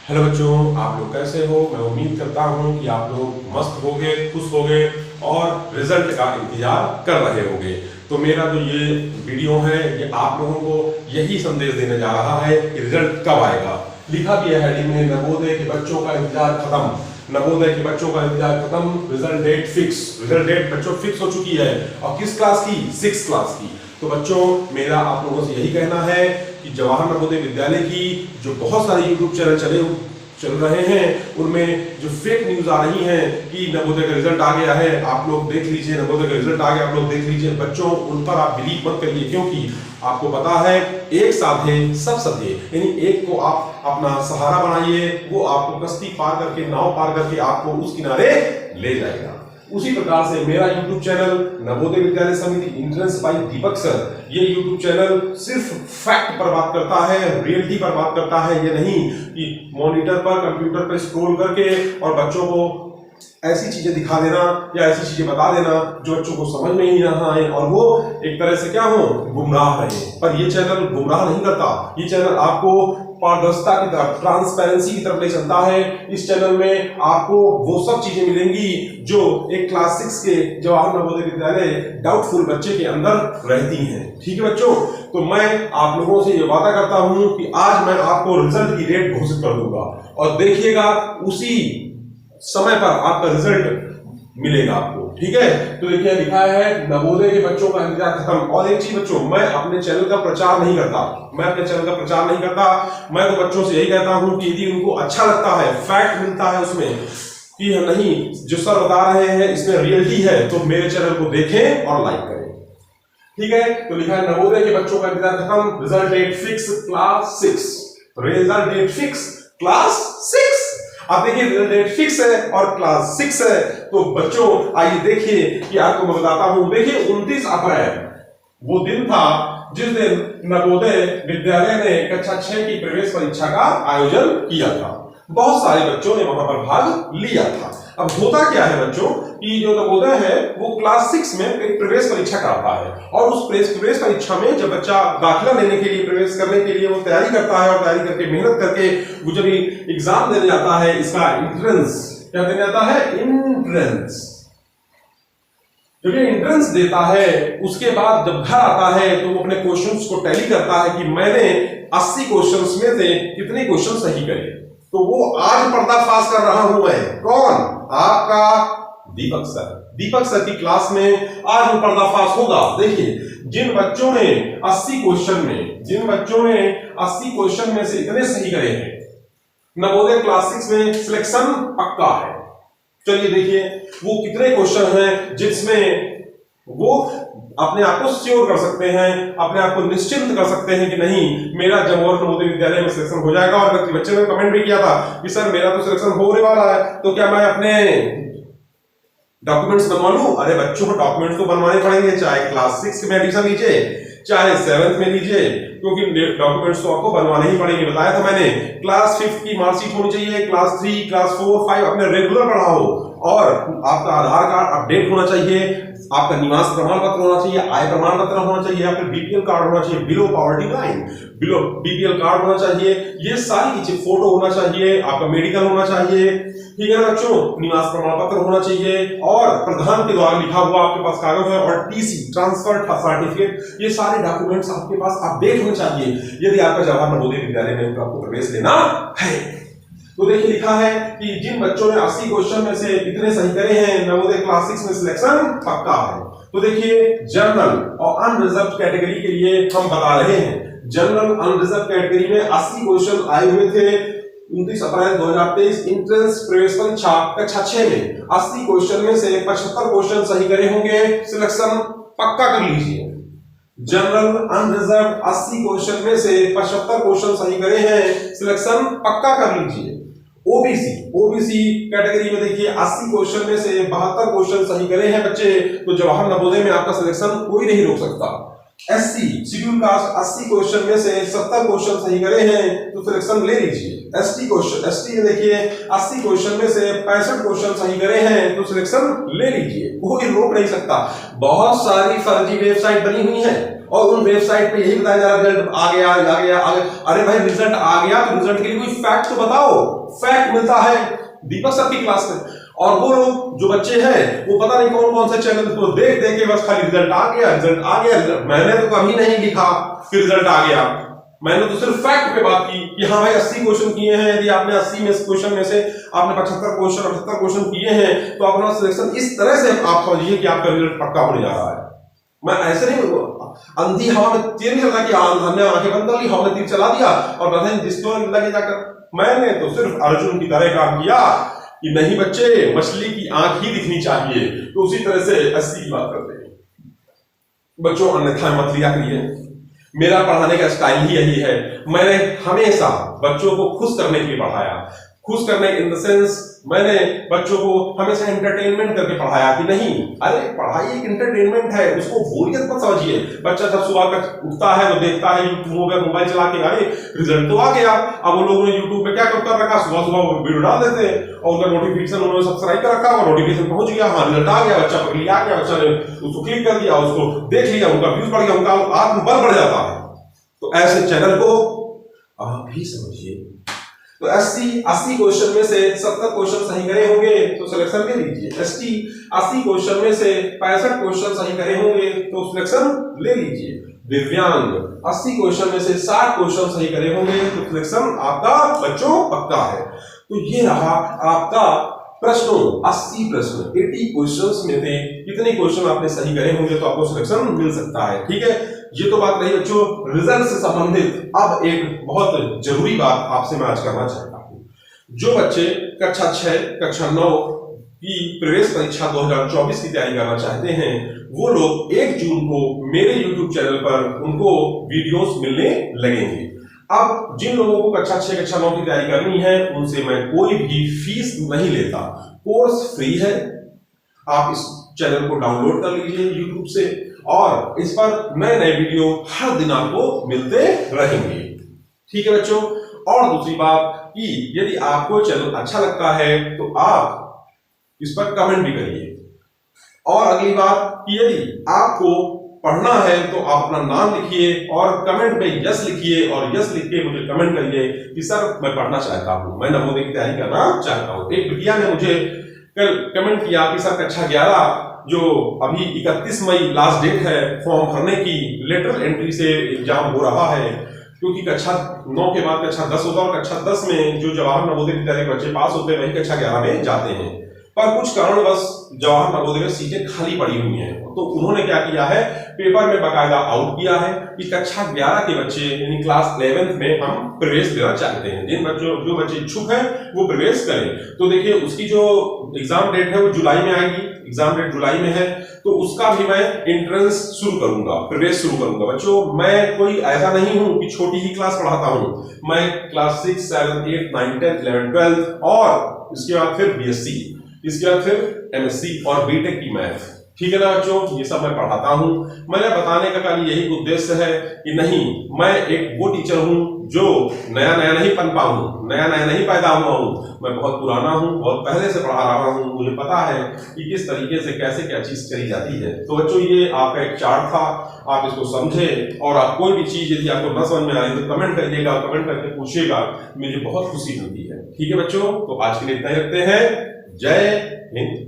Hello बच्चों, आप लोग कैसे हो। मैं उम्मीद करता हूं कि आप लोग मस्त होगे, खुश होगे और रिजल्ट का इंतजार कर रहे होगे। तो मेरा जो ये वीडियो है ये आप लोगों को यही संदेश देने जा रहा है कि रिजल्ट कब आएगा। लिखा भी है हेडिंग में, नवोदय के बच्चों का इंतजार खत्म। नवोदय के बच्चों का इंतजार खत्म, result date fix. Result date बच्चों फिक्स हो चुकी है। और किस क्लास की? 6th क्लास की। तो बच्चों, मेरा आप लोगों से यही कहना है कि जवाहर नवोदय विद्यालय की जो बहुत सारे यूट्यूब चैनल चल रहे हैं उनमें जो फेक न्यूज आ रही हैं कि नवोदय का रिजल्ट आ गया है, आप लोग देख लीजिए, नवोदय का रिजल्ट आ गया, आप लोग देख लीजिए। बच्चों, उन पर आप बिलीव मत करिए, क्योंकि आपको पता है एक साधे सब सधे, यानी एक को आप अपना सहारा बनाइए, वो आपको कश्ती पार करके, नाव पार करके आपको उस किनारे ले जाएगा। उसी प्रकार से मेरा YouTube चैनल नवोदय विद्यालय समिति एंट्रेंस बाय दीपक सर, ये YouTube चैनल सिर्फ फैक्ट पर बात करता है, रियलिटी पर बात करता है। ये नहीं कि मॉनिटर पर, कंप्यूटर पर स्क्रॉल करके और बच्चों को ऐसी चीजें दिखा देना या ऐसी चीजें बता देना जो बच्चों को समझ में ही ना आए और वो एक तरह से क्या हो, गुमराह रहे। पर ये चैनल गुमराह नहीं करता, ये चैनल आपको पारदर्शिता की तरफ, ट्रांसपेरेंसी की तरफ ले चलता है। इस चैनल में आपको वो सब चीजें मिलेंगी जो एक क्लास 6 के जवाहर नवोदय विद्यालय डाउटफुल बच्चे के अंदर रहती हैं। ठीक है बच्चों, तो मैं आप लोगों से ये वादा करता हूं कि आज मैं आपको रिजल्ट की डेट घोषित कर दूंगा और देखिएगा उसी समय पर आपका रिजल्ट मिलेगा आपको। ठीक है, तो देखिए लिखा है नवोदय के बच्चों का इंतजार खत्म। और एक चीज बच्चों, मैं अपने चैनल का प्रचार नहीं करता, मैं अपने चैनल का प्रचार नहीं करता। मैं तो बच्चों से यही कहता हूं कि यदि उनको अच्छा लगता है, फैक्ट मिलता है उसमें कि नहीं जो सर बता रहे हैं इसमें रियलिटी है, तो मेरे चैनल को देखें और लाइक करें। ठीक है, तो लिखा है नवोदय के बच्चों का इंतजार खत्म, result date fix class 6। Result date fix class 6। आप देखिए रिजल्ट डेट फिक्स है और क्लास 6 है। तो बच्चों आइए देखिए कि आपको मैं बताता हूं। देखिए 29 अप्रैल वो दिन था जिस दिन नवोदय विद्यालय ने कक्षा 6 की प्रवेश परीक्षा का आयोजन किया था। बहुत सारे बच्चों ने वहां पर भाग लिया था। अब होता क्या है बच्चों कि जो नवोदय है वो क्लास 6 में एक प्रवेश परीक्षा कराता है और उस प्रवेश परीक्षा में जब बच्चा दाखिला लेने के लिए, प्रवेश करने के लिए वो तैयारी करता है और तैयारी करके, मेहनत करके वो जब एग्जाम देने जाता है, इसका एंट्रेंस क्या देने जाता है, एंट्रेंस। जब ये एंट्रेंस देता है उसके बाद जब घर आता है तो वो अपने क्वेश्चंस को टैली करता है कि मैंने 80 क्वेश्चंस में से कितने क्वेश्चन सही करे। तो वो आज पर्दाफाश कर रहा हूं मैं। कौन? आपका दीपक सर। दीपक सर की क्लास में आज वो पर्दाफाश होगा। देखिए जिन बच्चों ने 80 क्वेश्चन में से इतने सही करे हैं, नवोदय क्लास 6 में सिलेक्शन पक्का है। चलिए देखिए वो कितने क्वेश्चन हैं जिसमें वो अपने आप को श्योर कर सकते हैं, अपने आप को निश्चिंत कर सकते हैं कि नहीं मेरा जवाहर नवोदय विद्यालय में सिलेक्शन हो जाएगा। और बच्चे ने कमेंट भी किया था कि सर मेरा तो सिलेक्शन होने वाला है, तो क्या मैं अपने डॉक्यूमेंट्स बनवा लूं? अरे बच्चों को डॉक्यूमेंट्स तो बनवाने पड़ेंगे, चाहे क्लास 6 में एडमिशन लीजिए चाहे 7th में लीजिए, क्योंकि डॉक्यूमेंट्स तो आपको बनवाने ही पड़ेंगे। बताया था मैंने, क्लास 5 की मार्कशीट होनी चाहिए, क्लास 3, क्लास 4, 5 अपने रेगुलर पढ़ाओ और आपका आधार कार्ड अपडेट होना चाहिए, आपका निवास प्रमाण पत्र होना चाहिए, आय प्रमाण पत्र होना चाहिए, या फिर बीपीएल कार्ड होना चाहिए, below poverty line, below BPL card होना चाहिए। ये सारी चीजें, फोटो होना चाहिए, आपका मेडिकल होना चाहिए। ठीक है ना बच्चों, निवास प्रमाण पत्र होना चाहिए और प्रधान के द्वारा लिखा हुआ आपके पास कागज है और टीसी, ट्रांसफर सर्टिफिकेट, ये सारे डॉक्यूमेंट्स आपके पास अपडेट होने चाहिए यदि आपका जवाहर नवोदय विद्यालय में आपको प्रवेश लेना है। तो देखिए लिखा है कि जिन बच्चों ने 80 क्वेश्चन में से इतने सही करे हैं, नवोदय क्लास 6 में सिलेक्शन पक्का है। तो देखिए जनरल और अनरिजर्व कैटेगरी के लिए हम बता रहे हैं, जनरल अनरिजर्व कैटेगरी में 80 क्वेश्चन आए हुए थे 29 अप्रैल 2023 एंट्रेंस प्रवेश परीक्षा कक्षा 6 में। 80 क्वेश्चन में से 75 क्वेश्चन सही करे होंगे, सिलेक्शन पक्का कर लीजिए। जनरल अनरिजर्व 80 क्वेश्चन में से 75 क्वेश्चन सही करे हैं, सिलेक्शन पक्का कर लीजिए। ओबीसी कैटेगरी में देखिए 80 क्वेश्चन में से 72 क्वेश्चन सही करे हैं बच्चे, तो जवाहर नवोदय में आपका सिलेक्शन कोई नहीं रोक सकता। एससी शेड्यूल कास्ट 80 क्वेश्चन में से 70 क्वेश्चन सही करे हैं तो सिलेक्शन ले लीजिए। एसटी में देखिए 80 क्वेश्चन में से 65 क्वेश्चन सही करे हैं तो सिलेक्शन ले लीजिए, कोई रोक नहीं सकता। बहुत सारी फर्जी वेबसाइट बनी हुई है और उन वेबसाइट पे यही बताया जा रहा है रिजल्ट आ गया आ गया आ गया। अरे भाई रिजल्ट आ गया तो रिजल्ट के लिए कोई फैक्ट तो बताओ। फैक्ट मिलता है दीपक सर की क्लास में, और वो लोग जो बच्चे हैं वो पता नहीं कौन कौन से चैनल को देख देख के बस खाली रिजल्ट आ गया रिजल्ट आ गया रिजल्ट। मैंने तो कभी नहीं लिखा कि रिजल्ट आ गया, मैंने तो सिर्फ फैक्ट पे बात की कि हाँ भाई 80 क्वेश्चन किए हैं, यदि आपने 80 में क्वेश्चन में से आपने 75 क्वेश्चन 78 क्वेश्चन किए हैं तो अपना सिलेक्शन इस तरह से आप समझिए कि आपका रिजल्ट पक्का होने जा रहा है। मैं ऐसे नहीं अंधी हवा में तीर नहीं चलता कि हमने आंखें बंद कर ली, हवा में तीर चला दिया और बधाई जिसको लगे जाकर। मैंने तो सिर्फ अर्जुन की तरह काम किया कि नहीं बच्चे मछली की आंख ही दिखनी चाहिए, तो उसी तरह से 80 की बात करते हैं बच्चों। अन्यथा मत लिया करिए, मेरा पढ़ाने का स्टाइल ही यही है। मैंने हमेशा बच्चों को खुश करने के लिए पढ़ाया, खुश करने इन द सेंस मैंने बच्चों को हमेशा एंटरटेनमेंट करके पढ़ाया कि नहीं अरे पढ़ाई एक एंटरटेनमेंट है, उसको बोरियत मत समझिए। बच्चा जब सुबह तक उठता है तो देखता है यूट्यूब में मोबाइल चला के अरे रिजल्ट तो आ गया। अब वो लोगों ने यूट्यूब पे क्या कर रखा, सुबह सुबह वीडियो डाल देते हैं और उनका नोटिफिकेशन उन्होंने सब्सक्राइब कर रखा और नोटिफिकेशन पहुंच गया, हाँ रिजल्ट आ गया, बच्चा पकड़ लिया, बच्चा ने उसको क्लिक कर दिया, उसको देख लिया, उनका व्यूज बढ़ गया, उनका आत्मबल बढ़ जाता है। तो ऐसे चैनल को आप भी समझिए। तो 80 क्वेश्चन में से 70 क्वेश्चन सही करे होंगे तो सिलेक्शन ले लीजिए। एसटी 80 क्वेश्चन में से 65 क्वेश्चन सही करे होंगे तो सिलेक्शन ले लीजिए। दिव्यांग 80 क्वेश्चन में से 60 क्वेश्चन सही करे होंगे तो सिलेक्शन आपका बच्चों पक्का है। तो ये रहा आपका प्रश्नों 80 प्रश्न 80 क्वेश्चंस में थे, कितने क्वेश्चन आपने सही करे होंगे तो आपको सिलेक्शन मिल सकता है। ठीक है, ये तो बात रही बच्चों रिजल्ट से संबंधित। अब एक बहुत जरूरी बात आपसे मैं आज करना चाहता हूं। जो बच्चे कक्षा 6 कक्षा 9 की प्रवेश परीक्षा 2024 की तैयारी करना चाहते हैं वो लोग 1 जून को मेरे YouTube चैनल पर उनको वीडियोस मिलने लगेंगे। अब जिन लोगों को कक्षा 6 कक्षा 9 की तैयारी करनी है उनसे मैं कोई भी फीस नहीं लेता, कोर्स फ्री है। आप इस चैनल को डाउनलोड कर लीजिए YouTube से और इस पर नए नए वीडियो हर दिन आपको मिलते रहेंगे। ठीक है बच्चों, और दूसरी बात कि यदि आपको चैनल अच्छा लगता है तो आप इस पर कमेंट भी करिए। और अगली बात कि यदि आपको पढ़ना है तो आप अपना नाम लिखिए और कमेंट में यस लिखिए और यस लिख के मुझे कमेंट करिए कि सर मैं पढ़ना चाहता हूं, मैं नवोदय की तैयारी करना चाहता हूं। एक बिटिया ने मुझे कल कमेंट किया कि सर कक्षा 11 जो अभी 31 मई लास्ट डेट है फॉर्म भरने की, लेटरल एंट्री से एग्जाम हो रहा है क्योंकि कक्षा 9 के बाद कक्षा 10 होता है और कक्षा 10 में जो जवाहर नवोदय विद्यालय के बच्चे पास होते हैं वही कक्षा 11 में जाते हैं। पर कुछ कारणवश जवाहर नवोदय में सीटें खाली पड़ी हुई हैं तो उन्होंने क्या किया है पेपर में बाकायदा आउट किया है कि कक्षा 11 के बच्चे यानी क्लास 11th में हम प्रवेश लेना चाहते हैं। जो बच्चे इच्छुक हैं वो प्रवेश करें। तो देखिए उसकी जो एग्जाम डेट है वो जुलाई में आएगी, एग्जाम डेट जुलाई में है तो उसका भी मैं एंट्रेंस शुरू करूंगा, प्रवेश शुरू करूंगा। बच्चों मैं कोई ऐसा नहीं हूं कि छोटी ही क्लास पढ़ाता हूं, मैं क्लास 6 7 8 9 10 11 12 और इसके बाद फिर बीएससी, इसके बाद फिर एमएससी और बीटेक की मैथ। ठीक है ना बच्चों, ये सब मैं पढ़ाता हूं। मैंने बताने का खाली यही उद्देश्य है कि नहीं मैं एक वो टीचर हूं जो नया नया नहीं पनपा हूं, नया नया नहीं पैदा हुआ हूं, मैं बहुत पुराना हूं, बहुत पहले से पढ़ा रहा हूं, मुझे पता है कि किस तरीके से कैसे क्या चीज करी जाती है। तो बच्चों ये आपका एक चार्ट था, आप इसको समझे और आप कोई भी चीज यदि आपको न समझ में आई तो कमेंट करिएगा, कमेंट करके पूछिएगा, मुझे बहुत खुशी मिलती है। ठीक है बच्चों, तो आज के लिए इतना ही रखते हैं। जय हिंद।